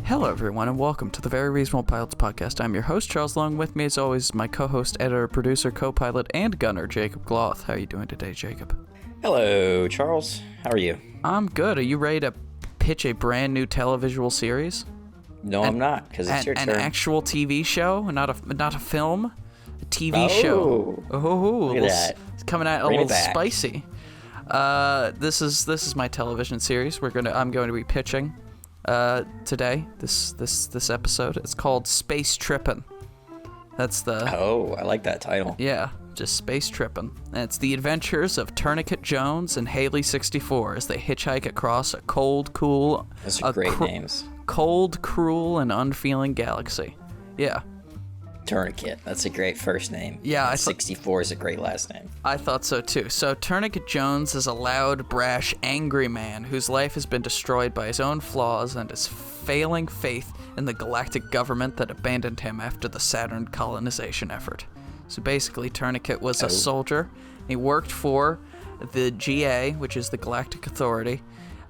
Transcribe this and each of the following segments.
Hello, everyone, and welcome to the Very Reasonable Pilots podcast. I'm your host, Charles Long. With me, as always, my co-host, editor, producer, co-pilot, and gunner, Jacob Gloth. How are you doing today, Jacob? Hello, Charles. How are you? I'm good. Are you ready to pitch a brand new televisual series? No, I'm not, because it's your turn. An actual TV show, not a film, a TV show. Oh, look at that! It's coming out a little spicy. This is my television series. I'm going to be pitching today. This episode. It's called Space Trippin. That's the. Oh, I like that title. Yeah, just Space Trippin. And it's the adventures of Tourniquet Jones and Haley 64 as they hitchhike across a cold, cool. Those are great names. Cold, cruel, and unfeeling galaxy. Yeah. Tourniquet. That's a great first name. Yeah, 64 is a great last name. I thought so too. So Tourniquet Jones is a loud, brash, angry man whose life has been destroyed by his own flaws and his failing faith in the galactic government that abandoned him after the Saturn colonization effort. So basically, Tourniquet was a soldier. He worked for the GA, which is the Galactic Authority,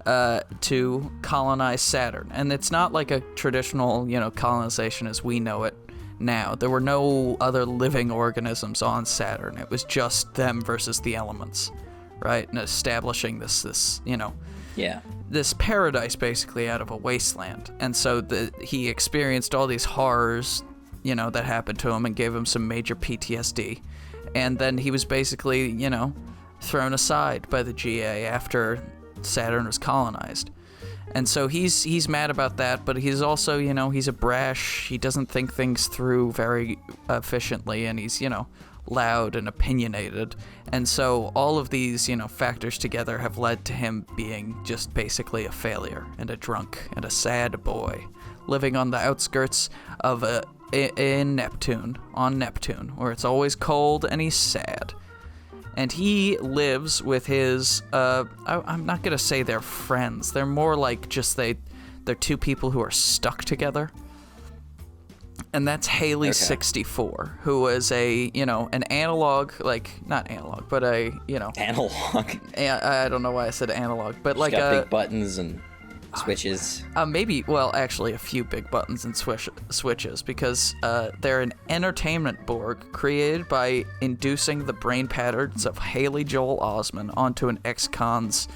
to colonize Saturn. And it's not like a traditional, colonization as we know it now. There were no other living organisms on Saturn. It was just them versus the elements, right? And establishing this paradise basically out of a wasteland. And so he experienced all these horrors, that happened to him and gave him some major PTSD. And then he was basically, thrown aside by the GA after Saturn was colonized. And so he's mad about that, but he's also, he's a brash, he doesn't think things through very efficiently, and he's, loud and opinionated. And so all of these, factors together have led to him being just basically a failure and a drunk and a sad boy, living on the outskirts of on Neptune, where it's always cold and he's sad. And he lives with his, I'm not going to say they're friends. They're more like just they're two people who are stuck together. And that's Haley 64, who is an analog, not analog, but Analog? I don't know why I said analog, but She's got big buttons and switches. Actually a few big buttons and switches, because they're an entertainment Borg created by inducing the brain patterns of Haley Joel Osment onto an ex-con's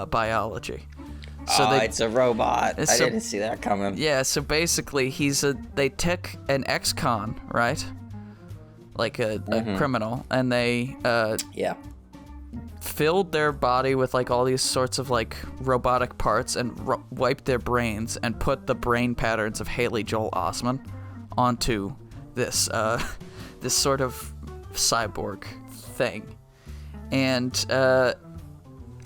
biology. So it's a robot. I didn't see that coming. Yeah, so basically they took an ex-con, right? Like a criminal, and they filled their body with all these sorts of robotic parts and wiped their brains and put the brain patterns of Haley Joel Osment onto this this sort of cyborg thing. And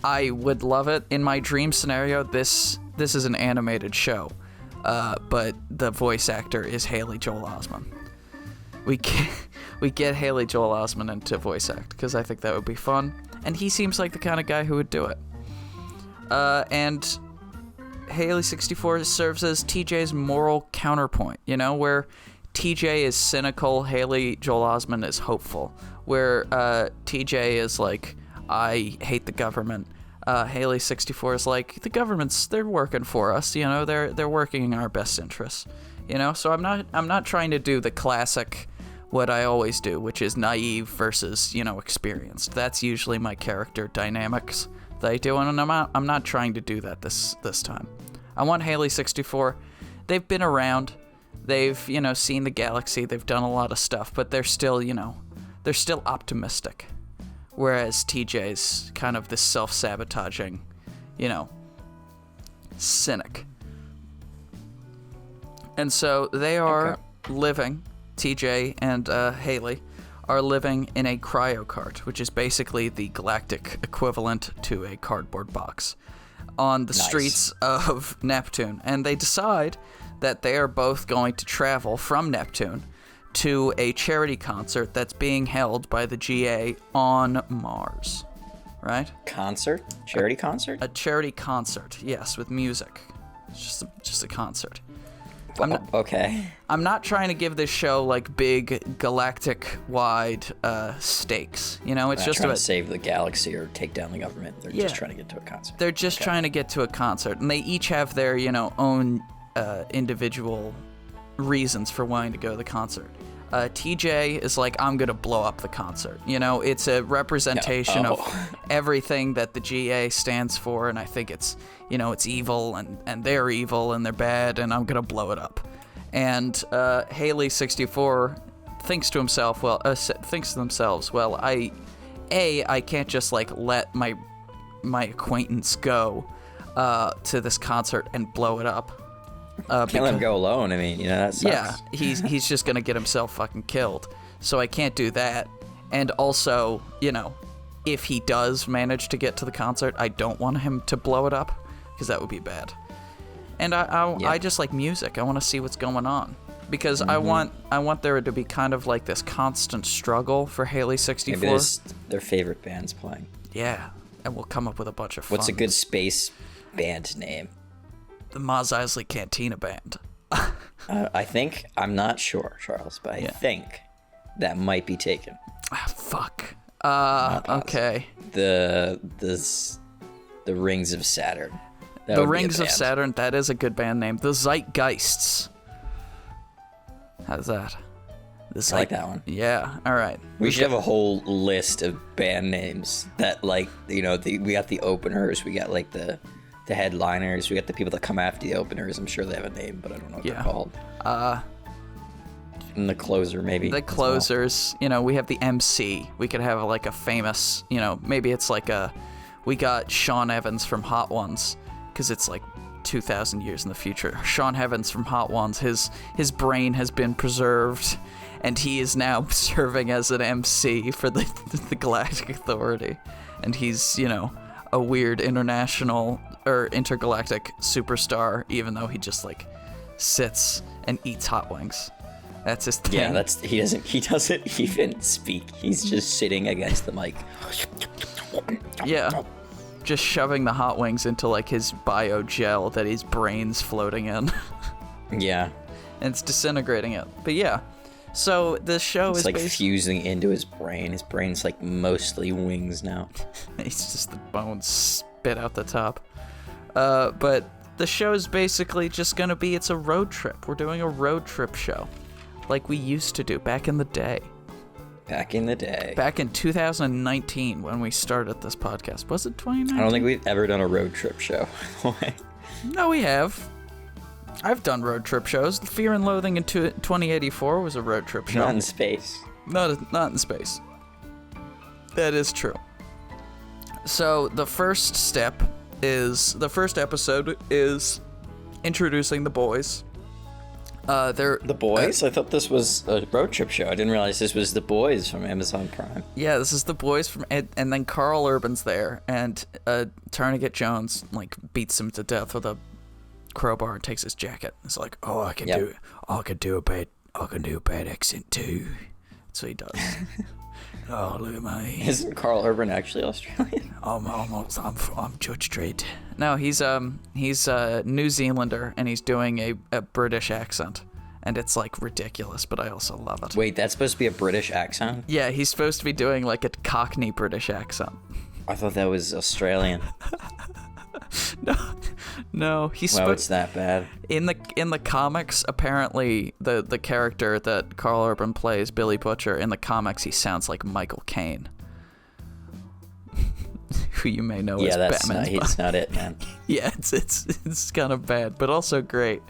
I would love it. In my dream scenario, this is an animated show, but the voice actor is Haley Joel Osment. We get Haley Joel Osment into voice act because I think that would be fun. And he seems like the kind of guy who would do it. And Haley 64 serves as TJ's moral counterpoint, where TJ is cynical, Haley Joel Osment is hopeful. Where TJ is like, I hate the government. Haley 64 is like, the government's, they're working for us, they're working in our best interests. So I'm not trying to do the classic what I always do, which is naive versus, experienced. That's usually my character dynamics that I do, and I'm not trying to do that this time. I want Haley 64. They've been around. They've, seen the galaxy. They've done a lot of stuff, but they're still, they're still optimistic. Whereas TJ's kind of this self-sabotaging, cynic. And so they are living, TJ and Haley are living in a cryo cart, which is basically the galactic equivalent to a cardboard box, on the streets of Neptune. And they decide that they are both going to travel from Neptune to a charity concert that's being held by the GA on Mars, right? Concert? Charity concert? A charity concert, yes, with music. It's just a concert. Okay. I'm not trying to give this show big galactic-wide stakes. It's just trying to save the galaxy or take down the government. They're just trying to get to a concert. They're just trying to get to a concert, and they each have their own individual reasons for wanting to go to the concert. TJ is like, I'm gonna blow up the concert. You know, it's a representation of everything that the GA stands for, and I think it's, you know, it's evil, and they're evil, and they're bad, and I'm gonna blow it up. And Haley64 thinks to themselves, well, I can't just like let my acquaintance go to this concert and blow it up. Can't let him go alone. I mean, you know, that sucks. Yeah, he's just gonna get himself fucking killed. So I can't do that. And also, you know, if he does manage to get to the concert, I don't want him to blow it up, because that would be bad. And I just like music. I want to see what's going on, because I want there to be kind of like this constant struggle for Haley64. Maybe there's their favorite band's playing. Yeah, and we'll come up with a bunch of fun. What's a good space band name? The Mos Eisley Cantina Band. I'm not sure, Charles, but I think that might be taken. Fuck. Okay. The Rings of Saturn. The Rings of Saturn, that is a good band name. The Zeitgeists. How's that? I like that one. Yeah, all right. We should have a whole list of band names that, like, you know, we got the openers, we got, like, the headliners, we got the people that come after the openers. I'm sure they have a name, but I don't know what they're called. And the closer, maybe. The closers, you know, we have the MC. We could have, like, a famous, you know, maybe it's like we got Sean Evans from Hot Ones, because it's like 2,000 years in the future. Sean Evans from Hot Ones, his brain has been preserved, and he is now serving as an MC for the Galactic Authority. And he's, you know, a weird international or intergalactic superstar, even though he just like sits and eats hot wings. That's his thing. Yeah, he doesn't even speak. He's just sitting against the mic. Yeah. Just shoving the hot wings into like his bio gel that his brain's floating in. Yeah. And it's disintegrating it. But yeah. So the show is like fusing into his brain. His brain's like mostly wings now. It's just the bones spit out the top. But the show is basically just gonna be, it's a road trip. We're doing a road trip show, like we used to do back in the day. Back in the day. Back in 2019 when we started this podcast. Was it 2019? I don't think we've ever done a road trip show. No, we have. I've done road trip shows. Fear and Loathing in 2084 was a road trip show. Not in space. Not in space. That is true. So the first episode is introducing the boys. The Boys? I thought this was a road trip show. I didn't realize this was The Boys from Amazon Prime. Yeah, this is The Boys from, and then Carl Urban's there, and Tourniquet Jones like beats him to death with a crowbar and takes his jacket. It's like, oh, I can do a bad accent too. That's what he does. Oh, look at me. Isn't Carl Urban actually Australian? I'm Judge Dredd. No, he's a New Zealander, and he's doing a British accent, and it's like ridiculous, but I also love it. Wait, that's supposed to be a British accent? Yeah, he's supposed to be doing like a Cockney British accent. I thought that was Australian. No, he's Wow, it's that bad. In the comics, apparently the character that Carl Urban plays, Billy Butcher, in the comics he sounds like Michael Caine, who you may know as Batman. Yeah, that's not it, man. Yeah, it's kind of bad, but also great.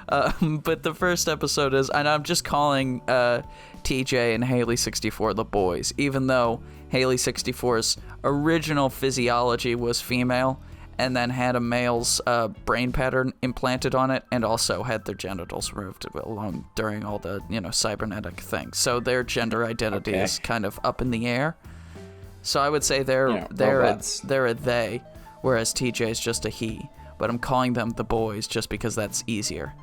But the first episode is, and I'm just calling TJ and Haley64 the boys, even though Haley64's original physiology was female, and then had a male's brain pattern implanted on it, and also had their genitals removed along during all the, cybernetic things. So their gender identity is kind of up in the air. So I would say they're a they, whereas TJ is just a he. But I'm calling them the boys just because that's easier.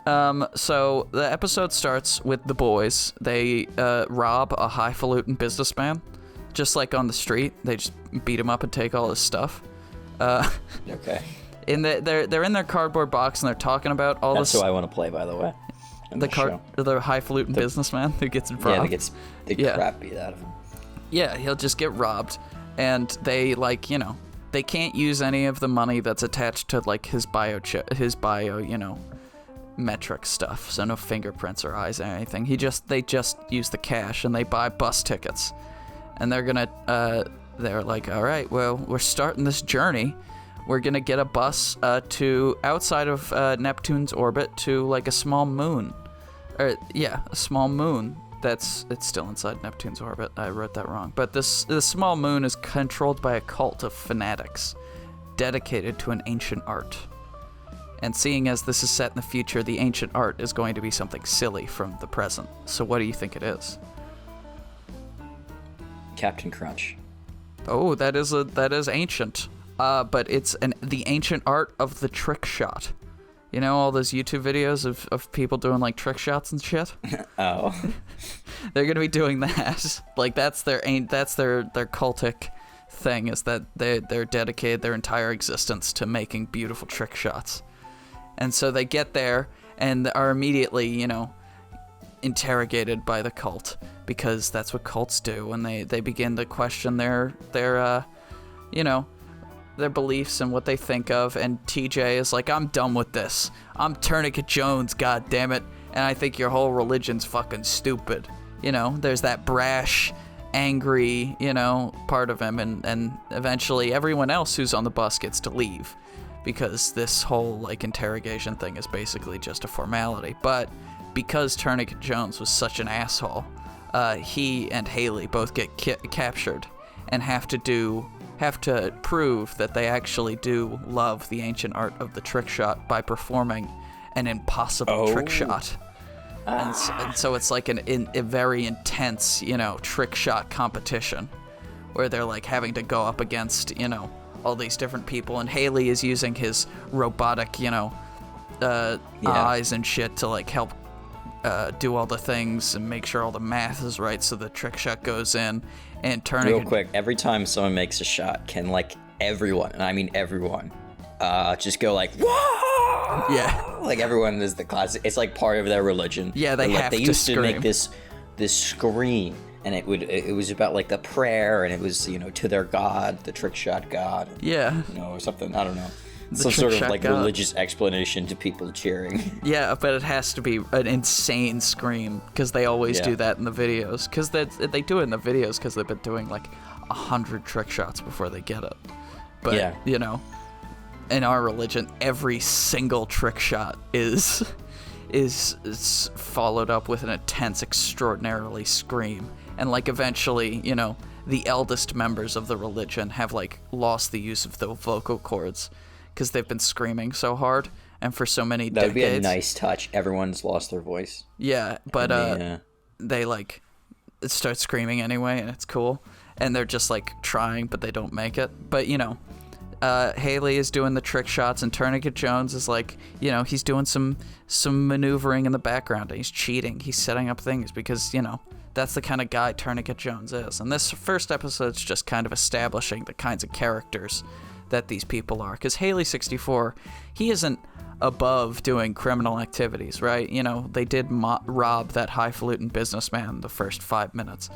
So the episode starts with the boys. They rob a highfalutin businessman, just like on the street. They just beat him up and take all his stuff. Okay. They're in their cardboard box and they're talking about all this. That's who I want to play, by the way. The highfalutin businessman who gets robbed. Yeah, that gets the crap beat out of him. Yeah, he'll just get robbed, and they they can't use any of the money that's attached to like his bio, metric stuff. So no fingerprints or eyes or anything. They just use the cash and they buy bus tickets, and they're like, all right, well, we're starting this journey. We're gonna get a bus to outside of Neptune's orbit to like a small moon, a small moon. It's still inside Neptune's orbit. I wrote that wrong. But this small moon is controlled by a cult of fanatics dedicated to an ancient art. And seeing as this is set in the future, the ancient art is going to be something silly from the present. So what do you think it is? Captain Crunch. Oh, that is ancient. But it's the ancient art of the trick shot. You know, all those YouTube videos of people doing like trick shots and shit? Oh. They're going to be doing that. Like that's their cultic thing, is that they're dedicated their entire existence to making beautiful trick shots. And so they get there and are immediately, interrogated by the cult, because that's what cults do, and they begin to question their beliefs and what they think of. And TJ is like, I'm done with this. I'm Tourniquet Jones, goddammit, and I think your whole religion's fucking stupid. There's that brash, angry, part of him, and eventually everyone else who's on the bus gets to leave, because this whole like interrogation thing is basically just a formality. But because Tourniquet Jones was such an asshole, he and Haley both get captured and have to prove that they actually do love the ancient art of the trick shot by performing an impossible trick shot. And so it's like a very intense, trick shot competition, where they're like having to go up against, all these different people, and Haley is using his robotic, eyes and shit to like help do all the things and make sure all the math is right so the trick shot goes in. And Tourniquet... Real quick, every time someone makes a shot, can like everyone, and I mean everyone, just go like, whoa! Yeah. Like everyone is the classic. It's like part of their religion. Yeah, they have to scream. They used to make this scream, and it was about like the prayer, and it was to their god, the trick shot god. Yeah. Or something. I don't know. Some sort of like religious explanation to people cheering. Yeah, but it has to be an insane scream, because they always do that in the videos. Because they do it in the videos because they've been doing like 100 trick shots before they get it. But in our religion, every single trick shot is followed up with an intense, extraordinarily scream. And like eventually, the eldest members of the religion have like lost the use of the vocal cords, because they've been screaming so hard and for so many decades. That'd be a nice touch. Everyone's lost their voice. Yeah, but they like start screaming anyway, and it's cool. And they're just like trying, but they don't make it. But Haley is doing the trick shots, and Tourniquet Jones is like, he's doing some maneuvering in the background, and he's cheating. He's setting up things because that's the kind of guy Tourniquet Jones is. And this first episode's just kind of establishing the kinds of characters that these people are, because Haley 64, he isn't above doing criminal activities, right? They did rob that highfalutin businessman the first 5 minutes,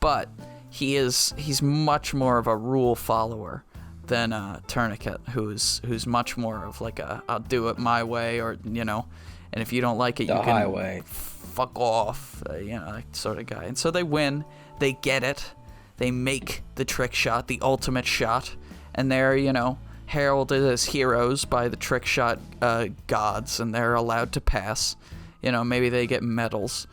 but he's much more of a rule follower than Tourniquet, who's much more of like I'll do it my way, or and if you don't like it, you can highway. Fuck off, that sort of guy. And so they win, they get it, they make the trick shot, the ultimate shot. And they're, heralded as heroes by the trick shot gods, and they're allowed to pass. Maybe they get medals.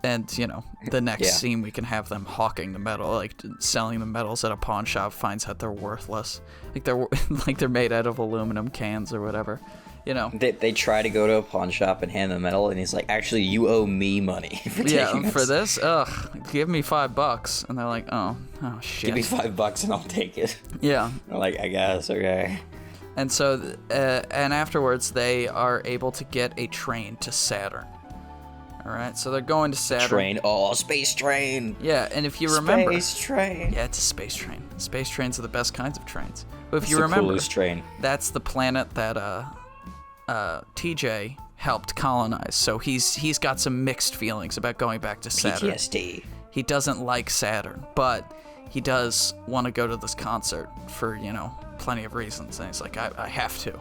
And, the next scene we can have them hawking the medal, like selling the medals at a pawn shop, finds out they're worthless. Like they're made out of aluminum cans or whatever. They try to go to a pawn shop and hand the medal, and he's like, actually, you owe me money for taking this. For this? Ugh, give me $5. And they're like, oh shit. Give me $5 and I'll take it. Yeah. They're like, I guess, okay. And so, and afterwards, they are able to get a train to Saturn. All right, so they're going to Saturn. Space train. Yeah, and if you remember... Space train. Yeah, it's a space train. Space trains are the best kinds of trains. But if you the remember... coolest train. That's the planet that TJ helped colonize, so he's got some mixed feelings about going back to Saturn. PTSD. He doesn't like Saturn, but he does want to go to this concert for, plenty of reasons. And he's like, I have to.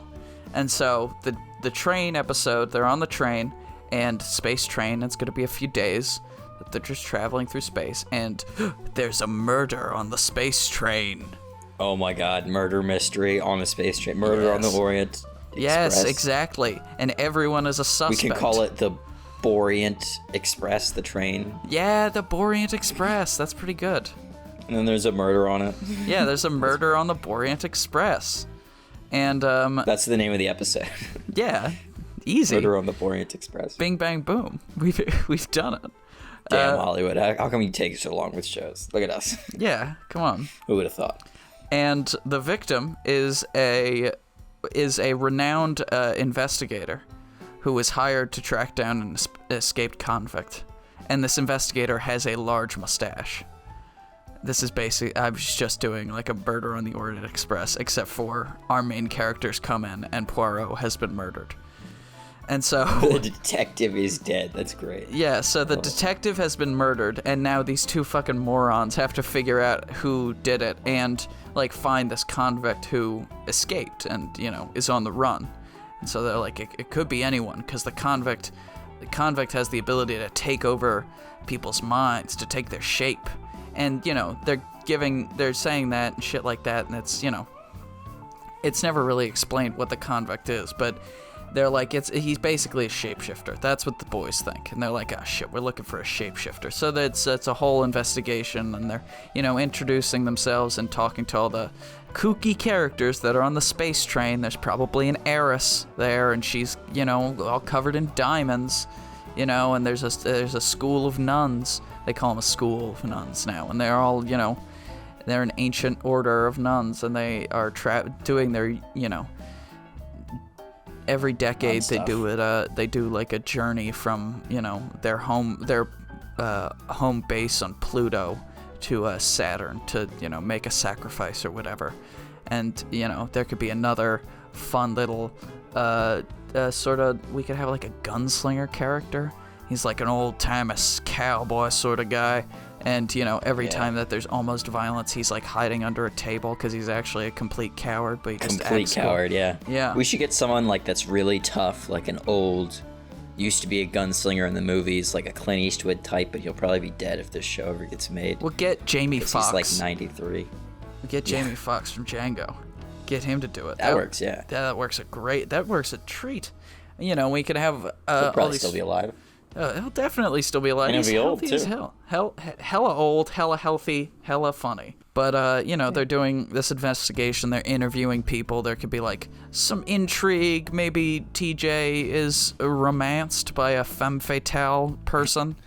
And so the train episode, they're on the train, and space train, it's going to be a few days that they're just traveling through space, and there's a murder on the space train. Oh my god, murder mystery on the space train. Murder on the Orient Express. Yes, exactly. And everyone is a suspect. We can call it the Borient Express, the train. Yeah, the Borient Express. That's pretty good. And then there's a murder on it. Yeah, there's a murder on the Borient Express. And that's the name of the episode. Yeah, easy. Murder on the Borient Express. Bing bang boom. We've done it. Damn, Hollywood. How come you take so long with shows? Look at us. Yeah, come on. Who would have thought? And the victim is a renowned investigator who was hired to track down an escaped convict. And this investigator has a large mustache. This is basically, I was just doing like a murder on the Orient Express, except for our main characters come in and Poirot has been murdered. And so the detective is dead. That's great. Yeah, so the detective has been murdered, and now these two fucking morons have to figure out who did it and like find this convict who escaped and, you know, is on the run. And so they're like, it could be anyone, because the convict has the ability to take over people's minds, to take their shape. And, you know, they're saying that and shit like that, and it's, you know, it's never really explained what the convict is, but they're like, he's basically a shapeshifter. That's what the boys think. And they're like, oh shit, we're looking for a shapeshifter. So it's a whole investigation, and they're, you know, introducing themselves and talking to all the kooky characters that are on the space train. There's probably an heiress there, and she's, you know, all covered in diamonds, you know, and there's a school of nuns. They call them a school of nuns now, and they're all, you know, they're an ancient order of nuns, and they are doing their, you know, every decade they do it. They do like a journey from, you know, their home base on Pluto to Saturn to, you know, make a sacrifice or whatever. And, you know, there could be another fun little sort of, we could have like a gunslinger character. He's like an old-timer cowboy sort of guy. And, you know, every time that there's almost violence, he's like hiding under a table because he's actually a complete coward. But he just complete coward, yeah. Yeah. We should get someone like that's really tough, like an old, used to be a gunslinger in the movies, like a Clint Eastwood type, but he'll probably be dead if this show ever gets made. We'll get Jamie Foxx. He's like 93. We'll get Jamie Foxx from Django. Get him to do it. That works, yeah. That works a treat. You know, we could have He'll probably still be alive. He'll definitely still be alive. And He's he'll be healthy old, as too. hell. Hella old, hella healthy, hella funny. But, you know, they're doing this investigation. They're interviewing people. There could be, like, some intrigue. Maybe TJ is romanced by a femme fatale person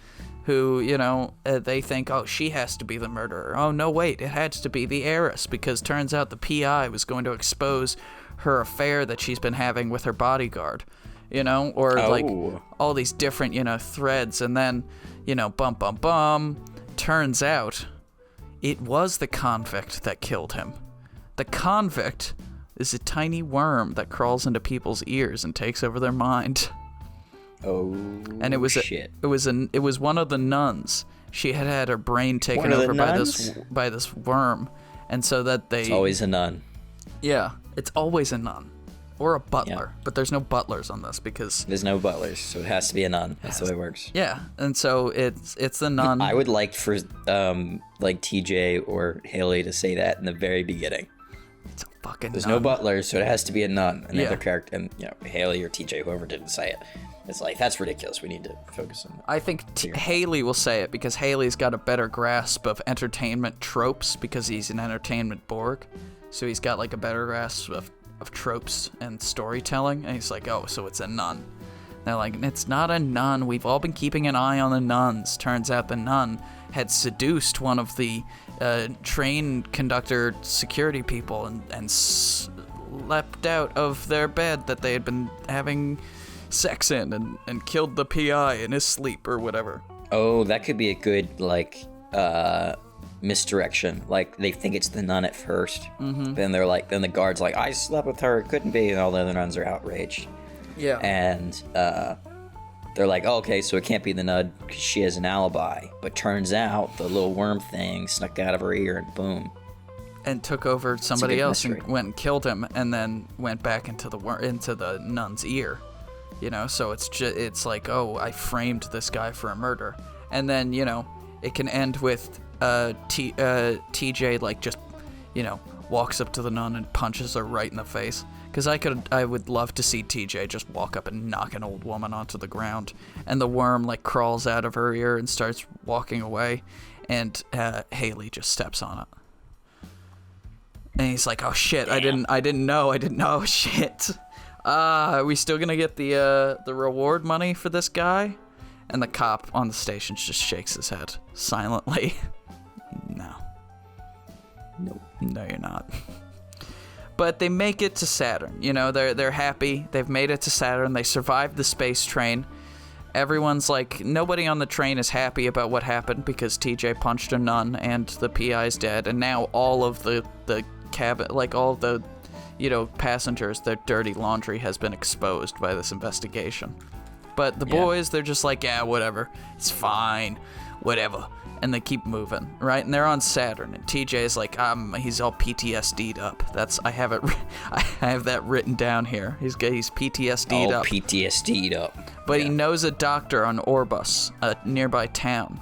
who, you know, they think, oh, she has to be the murderer. Oh, no, wait, it had to be the heiress, because turns out the PI was going to expose her affair that she's been having with her bodyguard. You know, or like all these different, you know, threads, and then, you know, bum bum bum, turns out it was the convict that killed him. The convict is a tiny worm that crawls into people's ears and takes over their mind. Oh, and it was shit. It was one of the nuns. She had her brain taken over by this worm, and so that It's always a nun. Yeah, it's always a nun. Or a butler, but there's no butlers on this because there's no butlers, so it has to be a nun. That's the way it works. Yeah, and so it's the nun. I would like for like TJ or Haley to say that in the very beginning. It's a fucking. There's nun. no butlers, so it has to be a nun. And the other character, and you know, Haley or TJ, whoever didn't say it, it's like that's ridiculous. We need to focus on that. I think Haley will say it because Haley's got a better grasp of entertainment tropes because he's an entertainment Borg, so he's got like a better grasp of tropes and storytelling, and he's like, oh, so it's a nun. And they're like, it's not a nun. We've all been keeping an eye on the nuns. Turns out the nun had seduced one of the train conductor security people and leapt out of their bed that they had been having sex in and killed the PI in his sleep or whatever. Oh, that could be a good, like, misdirection. Like, they think it's the nun at first. Mm-hmm. Then the guard's like, I slept with her, it couldn't be, and all the other nuns are outraged. Yeah. And they're like, oh, okay, so it can't be the nun because she has an alibi. But turns out the little worm thing snuck out of her ear, and boom. and took over somebody else mystery. and went and killed him, and then went back into the nun's ear. You know, so it's like, oh, I framed this guy for a murder, and then, you know, it can end with TJ like just, you know, walks up to the nun and punches her right in the face. Because I would love to see TJ just walk up and knock an old woman onto the ground, and the worm like crawls out of her ear and starts walking away, and Haley just steps on it. And he's like, oh shit, Damn. I didn't know, shit. Are we still gonna get the reward money for this guy? And the cop on the station just shakes his head silently. No. Nope. No, you're not. But they make it to Saturn. You know, they're happy. They've made it to Saturn. They survived the space train. Everyone's like, nobody on the train is happy about what happened because TJ punched a nun and the PI's dead. And now all of the cabin, like all of the, you know, passengers, their dirty laundry has been exposed by this investigation. But the boys, they're just like, yeah, whatever. It's fine. Whatever. And they keep moving, right? And they're on Saturn, and TJ's like, he's all PTSD'd up. I have that written down here. He's PTSD'd up. Oh, PTSD'd up. But he knows a doctor on Orbus, a nearby town.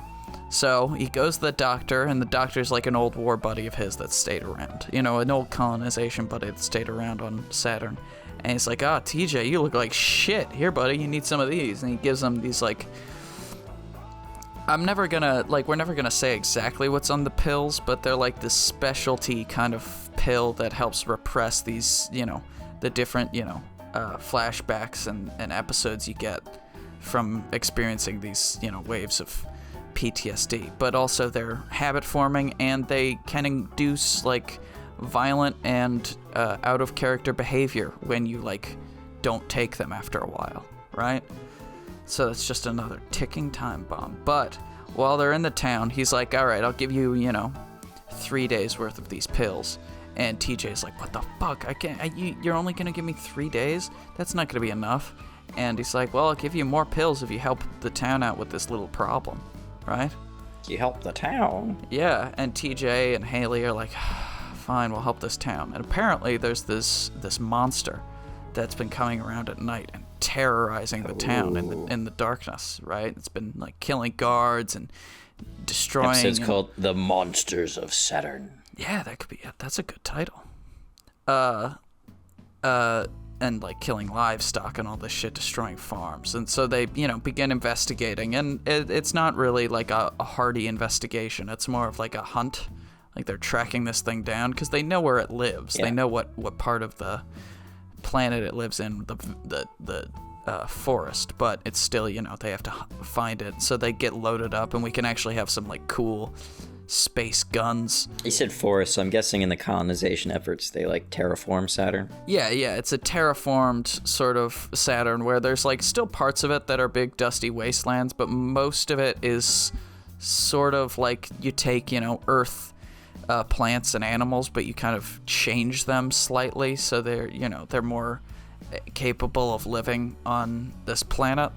So he goes to the doctor, and the doctor's like an old war buddy of his that stayed around. You know, an old colonization buddy that stayed around on Saturn. And he's like, TJ, you look like shit. Here, buddy, you need some of these. And he gives him these, like... we're never gonna say exactly what's on the pills, but they're like this specialty kind of pill that helps repress these, you know, the different, you know, flashbacks and episodes you get from experiencing these, you know, waves of PTSD. But also they're habit forming, and they can induce like violent and out of character behavior when you like don't take them after a while, right? So that's just another ticking time bomb. But while they're in the town, he's like, all right, I'll give you, you know, 3 days worth of these pills. And TJ's like, what the fuck? You're only going to give me 3 days? That's not going to be enough. And he's like, well, I'll give you more pills if you help the town out with this little problem, right? You help the town? Yeah, and TJ and Haley are like, fine, we'll help this town. And apparently there's this monster that's been coming around at night and terrorizing the town in the darkness, right? It's been like killing guards and destroying. Episode's called The Monsters of Saturn. Yeah, that could be it. That's a good title. And like killing livestock and all this shit, destroying farms. And so they, you know, begin investigating, and it's not really like a hearty investigation. It's more of like a hunt. Like they're tracking this thing down because they know where it lives. Yeah. They know what part of the planet it lives in, the forest, but it's still, you know, they have to find it. So they get loaded up, and we can actually have some like cool space guns. You said forest, so I'm guessing in the colonization efforts they like terraform Saturn. Yeah, it's a terraformed sort of Saturn where there's like still parts of it that are big dusty wastelands, but most of it is sort of like you take, you know, Earth plants and animals, but you kind of change them slightly so they're, you know, they're more capable of living on this planet.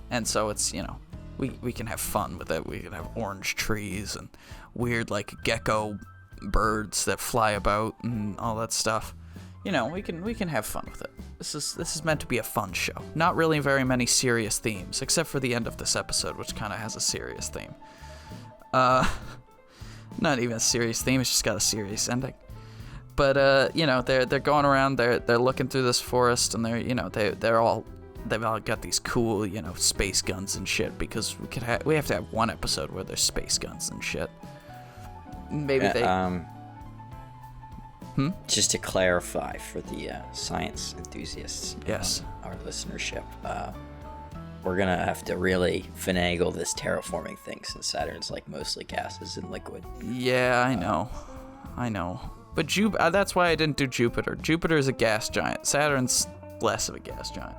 And so it's, you know, we can have fun with it. We can have orange trees and weird like gecko birds that fly about and all that stuff. You know, we can have fun with it. This is meant to be a fun show. Not really very many serious themes, except for the end of this episode, which kind of has a serious theme. Not even a serious theme, it's just got a serious ending. But you know, they're going around, they're looking through this forest, and they're, you know, they've all got these cool, you know, space guns and shit, because we have to have one episode where there's space guns and shit. Maybe Just to clarify for the science enthusiasts, yes, our listenership, we're gonna have to really finagle this terraforming thing since Saturn's like mostly gases and liquid. Yeah, I know. But that's why I didn't do Jupiter. Jupiter is a gas giant. Saturn's less of a gas giant.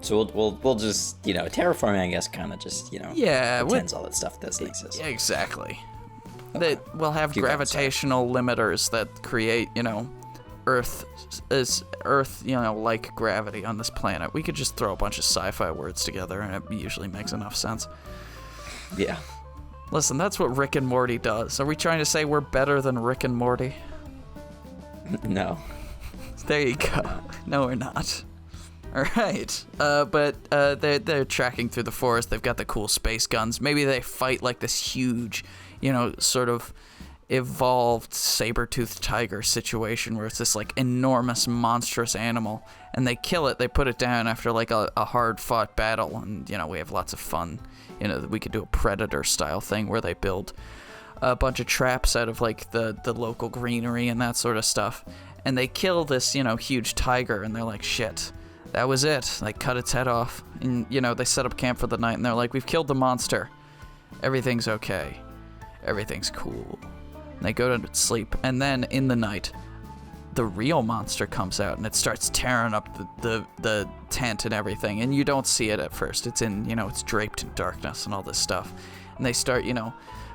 So we'll just, you know, terraforming, I guess, kind of just, you know, pretends all that stuff doesn't exist. Yeah, exactly. Okay. We'll have gravitational limiters that create, you know, Earth, you know, like gravity on this planet. We could just throw a bunch of sci-fi words together, and it usually makes enough sense. Yeah. Listen, that's what Rick and Morty does. Are we trying to say we're better than Rick and Morty? No. There you go. No, we're not. All right. But they're tracking through the forest. They've got the cool space guns. Maybe they fight like this huge, sort of evolved saber-toothed tiger situation where it's this like enormous monstrous animal, and they kill it. They put it down after like a hard-fought battle, and we have lots of fun. We could do a Predator style thing where they build a bunch of traps out of like the local greenery and that sort of stuff, and they kill this huge tiger, and they're like, shit, that was it. They cut its head off, and they set up camp for the night, and they're like, we've killed the monster, everything's okay, everything's cool. And they go to sleep, and then in the night the real monster comes out, and it starts tearing up the tent and everything, and you don't see it at first. It's in it's draped in darkness and all this stuff, and they start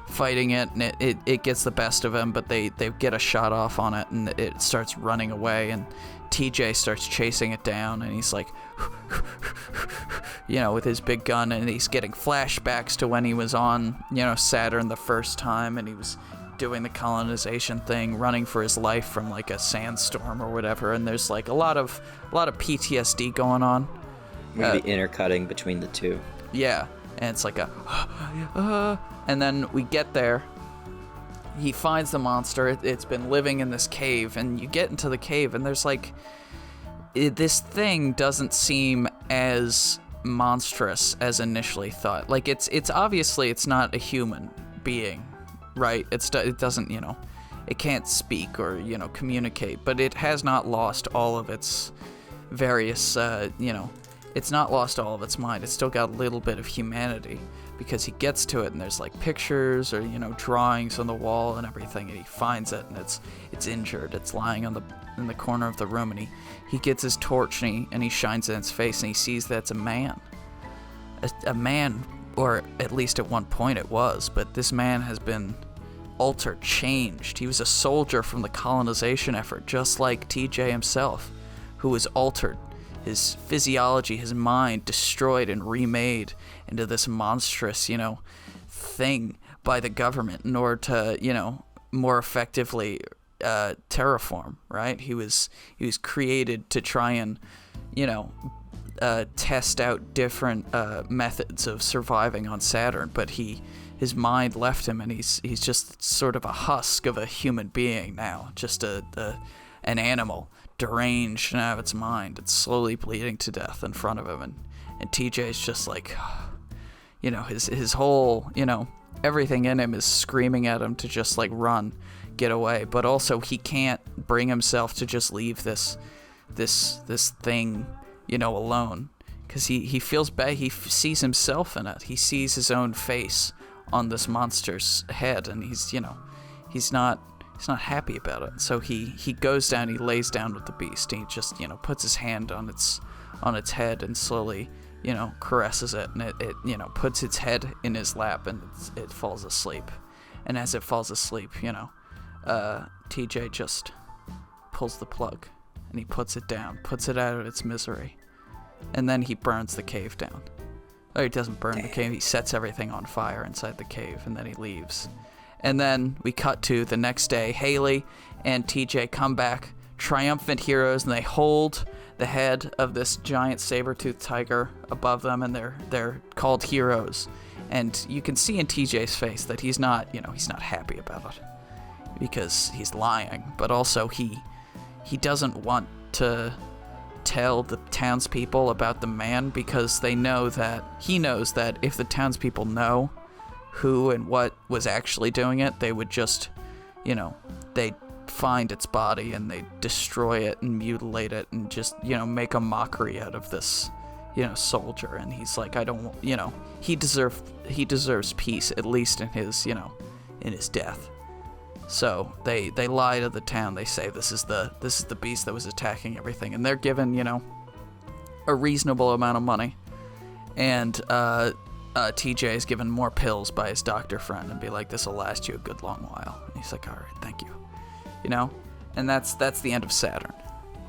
fighting it, and it gets the best of him, but they get a shot off on it, and it starts running away, and TJ starts chasing it down, and he's like with his big gun, and he's getting flashbacks to when he was on Saturn the first time, and he was doing the colonization thing, running for his life from like a sandstorm or whatever, and there's like a lot of PTSD going on. Maybe intercutting between the two. Yeah, and it's like and then we get there. He finds the monster. It's been living in this cave, and you get into the cave, and there's like this thing doesn't seem as monstrous as initially thought. Like it's obviously it's not a human being. Right, it doesn't, it can't speak or, communicate, but it has not lost all of its various, it's not lost all of its mind. It's still got a little bit of humanity, because he gets to it and there's like pictures or, drawings on the wall and everything, and he finds it, and it's injured. It's lying in the corner of the room, and he gets his torch, and he shines it in its face, and he sees that it's a man. A man. Or at least at one point it was, but this man has been altered, changed. He was a soldier from the colonization effort, just like TJ himself, who was altered. His physiology, his mind destroyed and remade into this monstrous, thing by the government in order to, more effectively terraform, right? He was created to try and, test out different methods of surviving on Saturn, but his mind left him, and he's just sort of a husk of a human being now, just an animal, deranged and out of its mind. It's slowly bleeding to death in front of him, and TJ's just like, his whole, everything in him is screaming at him to just like run, get away, but also he can't bring himself to just leave this thing alone, because he feels bad. He sees himself in it. He sees his own face on this monster's head, and he's not happy about it. So he goes down, he lays down with the beast, and he just puts his hand on its head and slowly caresses it, and it puts its head in his lap, and it falls asleep. And as it falls asleep, TJ just pulls the plug, and he puts it down, puts it out of its misery. And then he burns the cave down. Oh, he doesn't burn the cave, he sets everything on fire inside the cave, and then he leaves. And then we cut to the next day. Haley and TJ come back, triumphant heroes, and they hold the head of this giant saber-toothed tiger above them, and they're called heroes. And you can see in TJ's face that he's not happy about it, because he's lying, but also he doesn't want to tell the townspeople about the man, because he knows that if the townspeople know who and what was actually doing it, they would just, they'd find its body and they'd destroy it and mutilate it and just, make a mockery out of this, soldier. And he's like, I don't, he deserves peace, at least in his, in his death. So they lie to the town. They say this is the beast that was attacking everything, and they're given a reasonable amount of money, and TJ is given more pills by his doctor friend, and be like, this will last you a good long while. And he's like, all right, thank you, and that's the end of Saturn.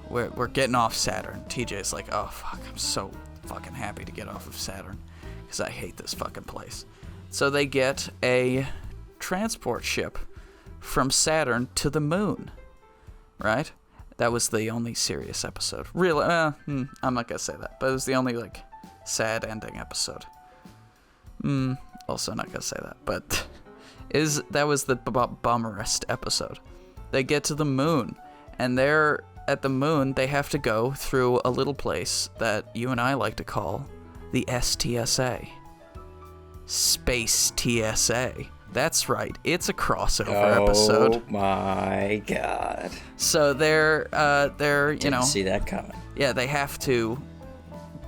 We're getting off Saturn. TJ's like, oh fuck, I'm so fucking happy to get off of Saturn, because I hate this fucking place. So they get a transport ship from Saturn to the moon, right? That was the only serious episode. Really, I'm not gonna say that, but it was the only like sad ending episode. Also not gonna say that, but that was the bummerest episode. They get to the moon, and they're at the moon. They have to go through a little place that you and I like to call the STSA. Space TSA. That's right. It's a crossover episode. Oh my god. So they're Didn't see that coming. Yeah, they have to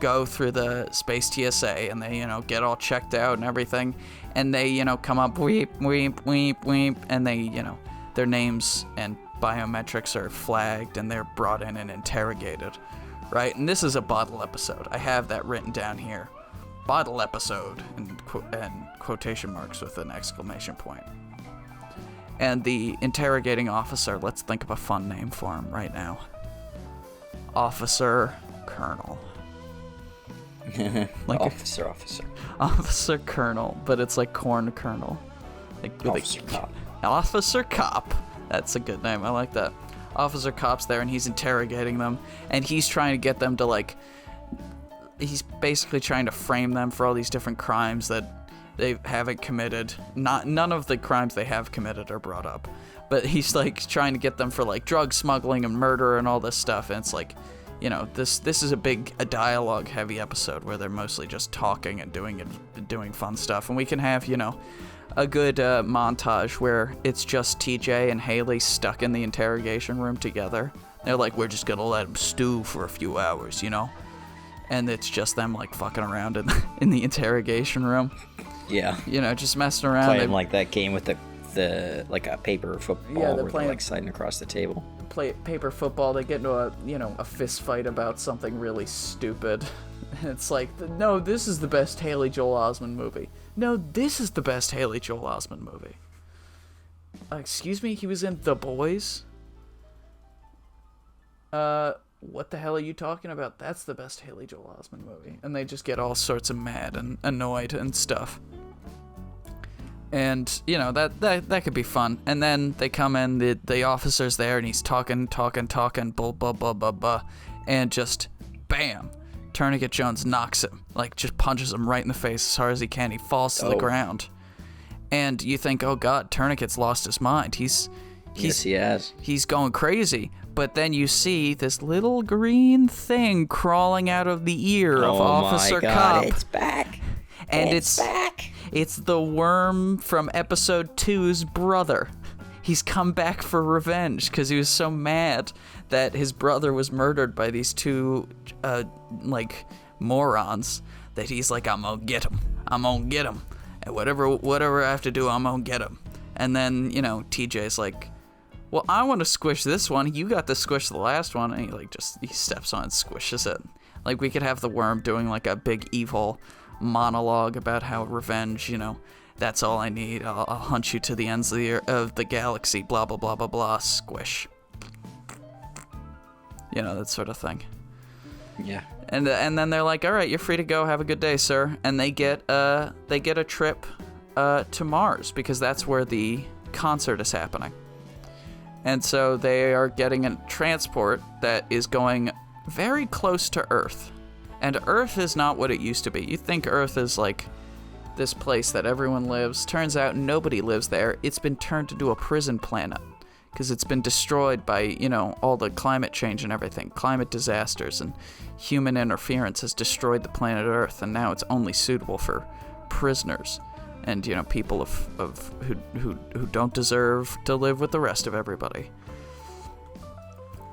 go through the Space TSA, and they, get all checked out and everything, and they, come up weep, weep, weep, weep, and they, their names and biometrics are flagged, and they're brought in and interrogated, right? And this is a bottle episode. I have that written down here. Bottle episode, and quotation marks with an exclamation point. And the interrogating officer, let's think of a fun name for him right now. Officer Colonel. Like Officer Colonel, but it's like corn kernel. Like Officer Cop. Officer Cop. That's a good name. I like that. Officer Cop's there, and he's interrogating them, and he's trying to get them to he's basically trying to frame them for all these different crimes that they haven't committed. None of the crimes they have committed are brought up, but he's trying to get them for drug smuggling and murder and all this stuff. And it's this is a dialogue heavy episode where they're mostly just talking and doing fun stuff, and we can have a good montage where it's just TJ and Haley stuck in the interrogation room together. They're like, we're just gonna let them stew for a few hours, and it's just them fucking around in the interrogation room. Yeah. Just messing around. Playing like that game with the a paper football, yeah, where they're sliding across the table. Play paper football. They get into a fist fight about something really stupid. It's no, this is the best Haley Joel Osment movie. No, this is the best Haley Joel Osment movie. Excuse me, he was in The Boys? What the hell are you talking about? That's the best Haley Joel Osment movie. And they just get all sorts of mad and annoyed and stuff. And, that could be fun. And then they come in, the officer's there, and he's talking, bull, blah, blah, blah, blah. And just, bam, Tourniquet Jones knocks him. Just punches him right in the face as hard as he can. He falls to the ground. And you think, oh god, Tourniquet's lost his mind. Yes, he has. He's going crazy. But then you see this little green thing crawling out of the ear of Officer Cop. It's back. And it's back. It's the worm from episode 2's brother. He's come back for revenge because he was so mad that his brother was murdered by these two, morons, that he's like, I'm gonna get him. And whatever I have to do, I'm gonna get him. And then, TJ's like, well, I want to squish this one. You got to squish the last one. And he steps on and squishes it. We could have the worm doing a big evil monologue about how revenge, that's all I need. I'll hunt you to the ends of the galaxy, blah, blah, blah, blah, blah, squish. That sort of thing. Yeah. And then they're like, all right, you're free to go. Have a good day, sir. And they get a trip to Mars because that's where the concert is happening. And so they are getting a transport that is going very close to Earth. And Earth is not what it used to be. You think Earth is this place that everyone lives. Turns out nobody lives there. It's been turned into a prison planet because it's been destroyed by, all the climate change and everything. Climate disasters and human interference has destroyed the planet Earth, and now it's only suitable for prisoners and, people who don't deserve to live with the rest of everybody.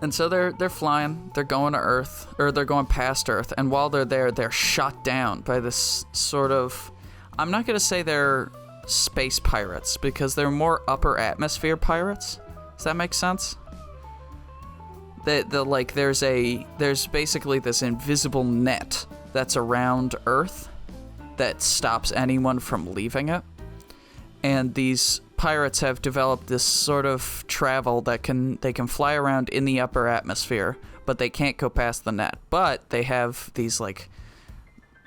And so they're flying, they're going to Earth, or they're going past Earth, and while they're there, they're shot down by this sort of, I'm not going to say they're space pirates, because they're more upper atmosphere pirates. Does that make sense? There's basically this invisible net that's around Earth that stops anyone from leaving it. And these pirates have developed this sort of travel that they can fly around in the upper atmosphere, but they can't go past the net. But they have these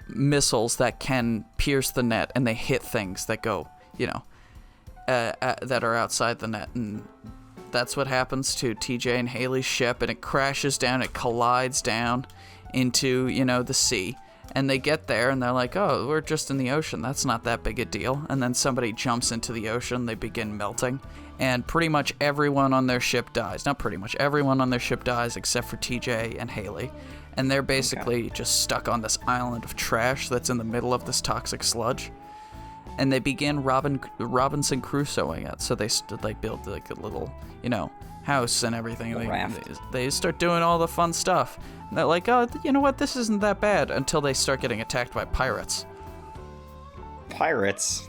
missiles that can pierce the net, and they hit things that go, that are outside the net. And that's what happens to TJ and Haley's ship, and it crashes down, it collides down into, the sea. And they get there, and they're like, oh, we're just in the ocean. That's not that big a deal. And then somebody jumps into the ocean. They begin melting. And pretty much everyone on their ship dies. Not pretty much. Everyone on their ship dies except for TJ and Haley. And they're basically just stuck on this island of trash that's in the middle of this toxic sludge. And they begin Robinson Crusoeing it. So they build like a little, house and everything. They start doing all the fun stuff. And they're like, oh, you know what? This isn't that bad, until they start getting attacked by pirates. Pirates?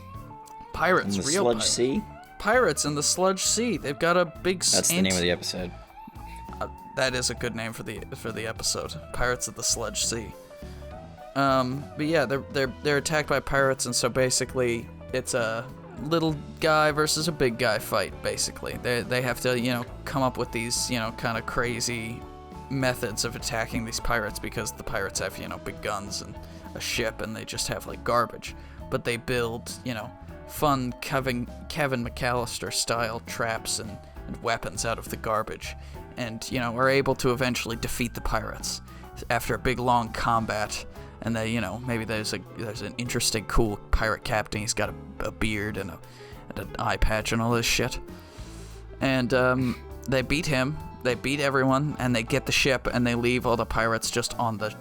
Pirates, in the real sludge pirates. sea? Pirates in the sludge sea. They've got a big. That's the name of the episode. That is a good name for the episode. Pirates of the Sludge Sea. But yeah, they're attacked by pirates, and so basically it's a little guy versus a big guy fight. Basically, they have to come up with these kind of crazy methods of attacking these pirates, because the pirates have big guns and a ship, and they just have like garbage. But they build fun Kevin McAllister style traps and weapons out of the garbage, and are able to eventually defeat the pirates after a big long combat. And they maybe there's an interesting cool pirate captain. He's got a beard and an eye patch and all this shit. And they beat him. They beat everyone, and they get the ship, and they leave all the pirates just on the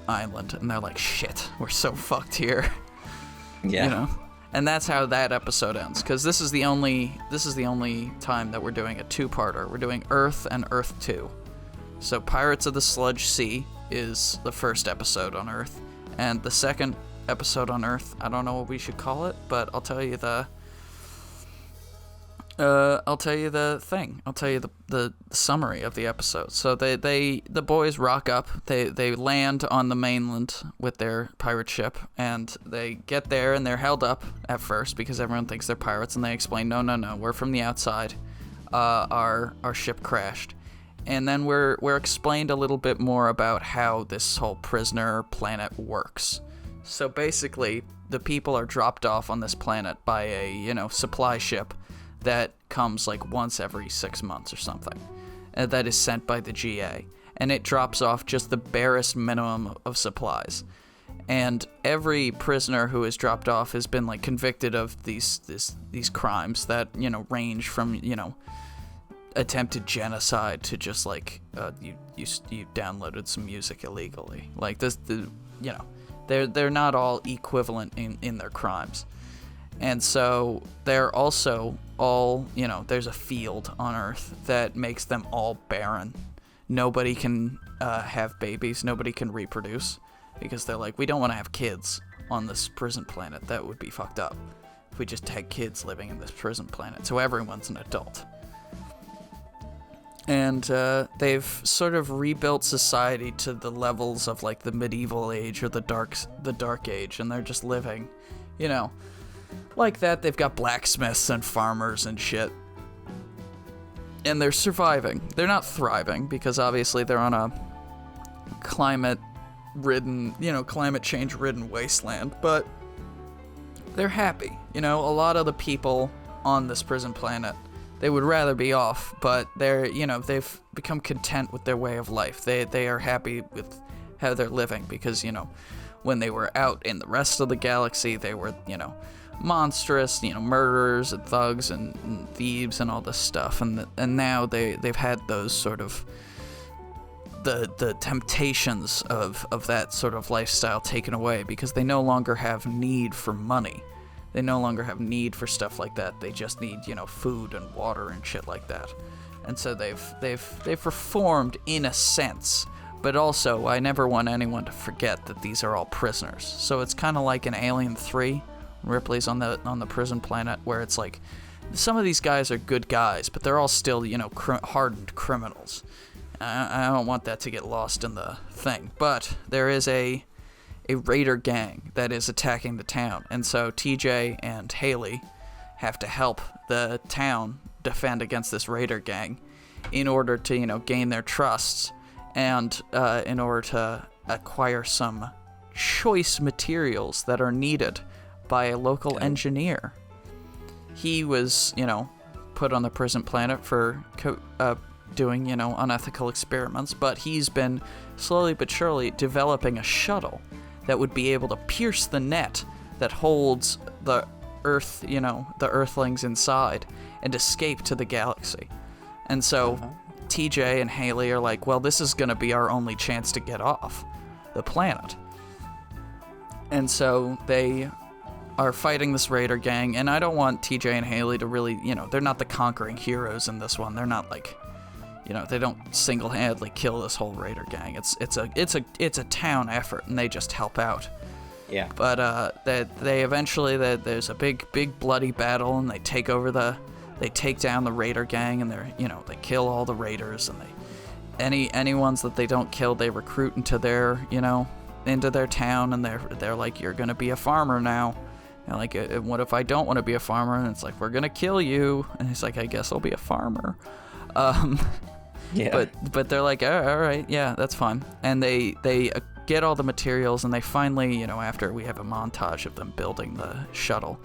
island. And they're like, shit, we're so fucked here. Yeah. And that's how that episode ends, because this is the only time that we're doing a two-parter. We're doing Earth and Earth 2. So Pirates of the Sludge Sea is the first episode on Earth, and the second episode on Earth, I don't know what we should call it, but I'll tell you the thing. I'll tell you the summary of the episode. So the boys rock up. They land on the mainland with their pirate ship, and they get there, and they're held up at first because everyone thinks they're pirates, and they explain, no, we're from the outside. Our ship crashed. And then we're explained a little bit more about how this whole prisoner planet works. So basically, the people are dropped off on this planet by a supply ship that comes like once every 6 months or something, that is sent by the GA, and it drops off just the barest minimum of supplies. And every prisoner who is dropped off has been like convicted of these crimes that range from attempted genocide to just like you downloaded some music illegally. Like this, they're not all equivalent in their crimes. And so they're also all, there's a field on Earth that makes them all barren. Nobody can have babies. Nobody can reproduce, because they're like, we don't want to have kids on this prison planet. That would be fucked up if we just had kids living in this prison planet. So everyone's an adult. And they've sort of rebuilt society to the levels of like the medieval age or the dark age, and they're just living, like that. They've got blacksmiths and farmers and shit. And they're surviving. They're not thriving, because obviously they're on a climate change-ridden wasteland, but they're happy. A lot of the people on this prison planet, they would rather be off, but they're, they've become content with their way of life. They are happy with how they're living, because, when they were out in the rest of the galaxy, they were, monstrous, murderers and thugs and thieves and all this stuff, and now they've had those sort of the temptations of that sort of lifestyle taken away, because they no longer have need for money. They no longer have need for stuff like that. They just need, food and water and shit like that. And so they've reformed in a sense, but also I never want anyone to forget that these are all prisoners. So it's kind of like in Alien 3. Ripley's on the prison planet, where it's like some of these guys are good guys, but they're all still hardened criminals. I don't want that to get lost in the thing. But there is a raider gang that is attacking the town, and so TJ and Haley have to help the town defend against this raider gang in order to gain their trusts, and in order to acquire some choice materials that are needed by a local engineer. He was, put on the prison planet for doing, unethical experiments, but he's been slowly but surely developing a shuttle that would be able to pierce the net that holds the Earth, the Earthlings inside, and escape to the galaxy. And so TJ and Haley are like, well, this is going to be our only chance to get off the planet. And so they are fighting this raider gang, and I don't want TJ and Haley to really, they're not the conquering heroes in this one. They're not like, they don't single-handedly kill this whole raider gang. It's a town effort, and they just help out. Yeah. But they eventually there's a big bloody battle, and they take down the raider gang, and they kill all the raiders, and any ones that they don't kill, they recruit into their town, and they're like, you're gonna be a farmer now. Like, what if I don't want to be a farmer? And it's like, we're gonna kill you. And he's like, I guess I'll be a farmer. Yeah. But they're like, all right, yeah, that's fine. And they get all the materials, and they finally, after we have a montage of them building the shuttle,